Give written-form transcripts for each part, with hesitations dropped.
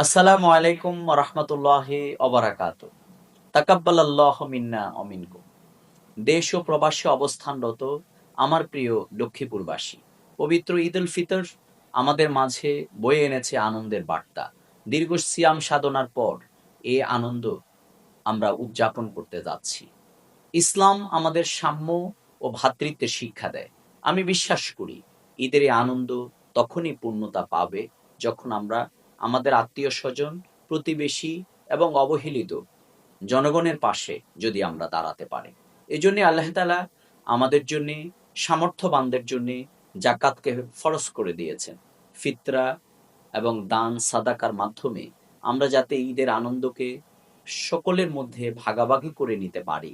আসসালামু আলাইকুম ওয়া রাহমাতুল্লাহি ওয়া বারাকাতুহু। তাকাব্বালাল্লাহু মিন্না ওয়া মিনকুম। দেশ ও প্রবাসে অবস্থানরত আমার প্রিয় লক্ষ্মীপুরবাসী, পবিত্র ঈদ উল ফিতর আমাদের মাঝে বয়ে এনেছে আনন্দের বার্তা। দীর্ঘ সিয়াম সাধনার পর এ আনন্দ আমরা উদযাপন করতে যাচ্ছি। ইসলাম আমাদের সাম্য ও ভ্রাতৃত্বের শিক্ষা দেয়। আমি বিশ্বাস করি ঈদের এই আনন্দ তখনই পূর্ণতা পাবে যখন আমরা আমাদের আত্মীয়স্বজন, প্রতিবেশী এবং অবহেলিত জনগণের পাশে যদি আমরা দাঁড়াতে পারি। এজন্যে আল্লাহ তাআলা আমাদের জন্যে, সামর্থ্যবানদের জন্যে যাকাতকে ফরজ করে দিয়েছেন। ফিতরা এবং দান সাদাকার মাধ্যমে আমরা যাতে ঈদের আনন্দকে সকলের মধ্যে ভাগাভাগি করে নিতে পারি,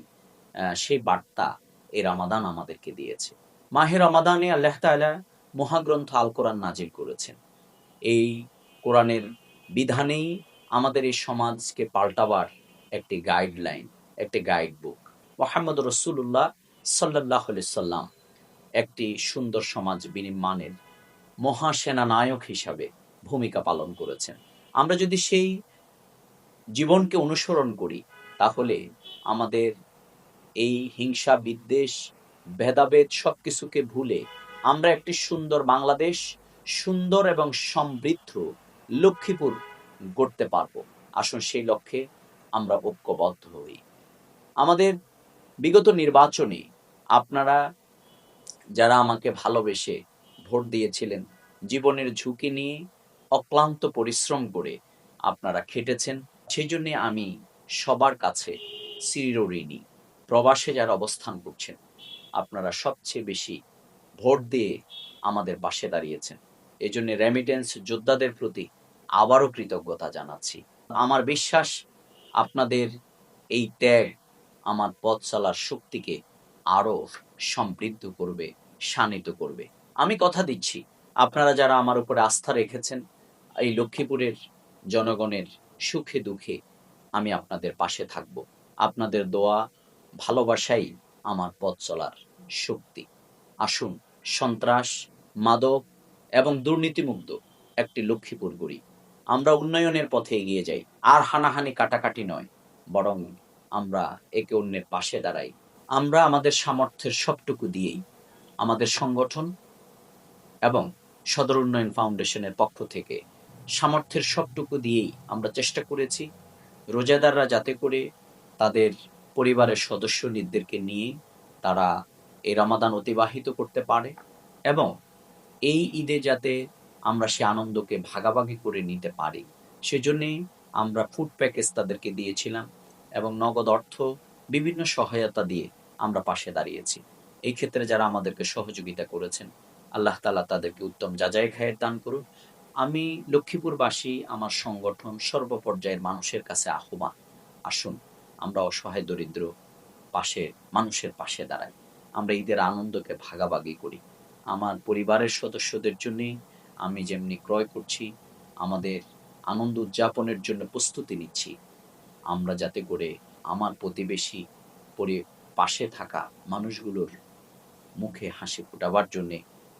সেই বার্তা এই রমাদান আমাদেরকে দিয়েছে। মাহে রমাদানে আল্লাহ তাআলা মহাগ্রন্থ আল কোরআন নাজিল করেছেন। এই কোরআনের বিধানেই আমাদের এই সমাজকে পাল্টাবার একটি গাইডলাইন, একটি গাইড বুক। মোহাম্মদ রসুল্লাহ সাল্লাহ সাল্লাম একটি সুন্দর সমাজ বিনির্মাণের মহাসেনানায়ক হিসাবে ভূমিকা পালন করেছেন। আমরা যদি সেই জীবনকে অনুসরণ করি তাহলে আমাদের এই হিংসা, বিদ্বেষ, ভেদাভেদ সবকিছুকে ভুলে আমরা একটি সুন্দর বাংলাদেশ, সুন্দর এবং সমৃদ্ধ লক্ষ্মীপুর গড়তে পারবো। আসুন সেই লক্ষ্যে আমরা ঐক্যবদ্ধ হই। আমাদের বিগত নির্বাচনে আপনারা যারা আমাকে ভালোবেসে ভোট দিয়েছিলেন, জীবনের ঝুঁকি নিয়ে অক্লান্ত পরিশ্রম করে আপনারা খেটেছেন। সেই জন্যে আমি সবার কাছে চিরঋণী। প্রবাসে যারা অবস্থান করছেন, আপনারা সবচেয়ে বেশি ভোট দিয়ে আমাদের পাশে দাঁড়িয়েছেন। এজন্য রেমিটেন্স যোদ্ধাদের প্রতি আবারও কৃতজ্ঞতা জানাচ্ছি। আমার বিশ্বাস আপনাদের এই ত্যাগ আমার পথ চলার শক্তিকে আরো সমৃদ্ধ করবে, শানিত করবে। আমি কথা দিচ্ছি, আপনারা যারা আমার উপরে আস্থা রেখেছেন, এই লক্ষ্মীপুরের জনগণের সুখে দুঃখে আমি আপনাদের পাশে থাকব। আপনাদের দোয়া, ভালোবাসাই আমার পথ চলার শক্তি। আসুন সন্ত্রাস, মাদক এবং দুর্নীতিমুক্ত একটি লক্ষ্মীপুর গড়ি। আমরা উন্নয়নের পথে এগিয়ে যাই। আর হানাহানি কাটাকাটি নয়, বরং আমরা একে অন্যের পাশে দাঁড়াই। আমরা আমাদের সামর্থ্যের সবটুকু দিয়েই আমাদের সংগঠন এবং সদর উন্নয়ন ফাউন্ডেশনের পক্ষ থেকে সামর্থ্যের সবটুকু দিয়েই আমরা চেষ্টা করেছি রোজাদাররা যাতে করে তাদের পরিবারের সদস্যদেরকে নিয়ে তারা এই রমাদান অতিবাহিত করতে পারে এবং এই ঈদে যাতে আমরা সে আনন্দকে ভাগাভাগি করে নিতে পারি, সেজন্যেই আমরা ফুড প্যাকেজ তাদেরকে দিয়েছিলাম এবং নগদ অর্থ, বিভিন্ন সহায়তা দিয়ে আমরা পাশে দাঁড়িয়েছি। এই ক্ষেত্রে যারা আমাদেরকে সহযোগিতা করেছেন, আল্লাহ তাআলা তাদেরকে উত্তম যাচাই খায়ের দান করুন। আমি লক্ষ্মীপুরবাসী, আমার সংগঠন সর্বপর্যায়ের মানুষের কাছে আহ্বান, আসুন আমরা অসহায় দরিদ্র পাশে মানুষের পাশে দাঁড়াই। আমরা ঈদের আনন্দকে ভাগাভাগি করি। আমার পরিবারের সদস্যদের জন্যে আমি যেমনি ক্রয় করছি, আমাদের আনন্দ উদযাপনের জন্য প্রস্তুতি নিচ্ছি। আমরা যাতে করে আমার প্রতিবেশী পাশে থাকা মানুষগুলোর মুখে হাসি ফোটাবার জন্যে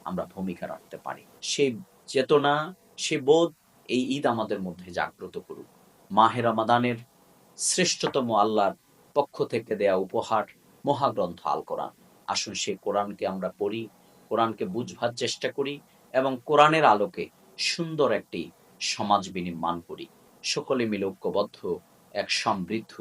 আমরা ভূমিকা রাখতে পারি। সেই চেতনা, সে বোধ এই ঈদ আমাদের মধ্যে জাগ্রত করুক। মাহে রমাদানের শ্রেষ্ঠতম আল্লাহর পক্ষ থেকে দেয়া উপহার মহাগ্রন্থ আল কোরআন। আসুন সেই কোরআনকে আমরা পড়ি, কোরআনকে বুঝবার চেষ্টা করি এবং কোরআনের আলোকে সুন্দর একটি সমাজ বিনির্মাণ করি। সকলে মিলে ঐক্যবদ্ধ এক সমৃদ্ধ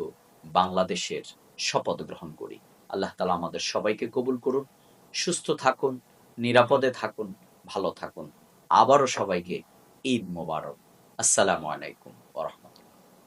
বাংলাদেশের শপথ গ্রহণ করি। আল্লাহ তাআলা আমাদের সবাইকে কবুল করুন। সুস্থ থাকুন, নিরাপদে থাকুন, ভালো থাকুন। আবারও সবাইকে ঈদ মোবারক। আসসালামু আলাইকুম।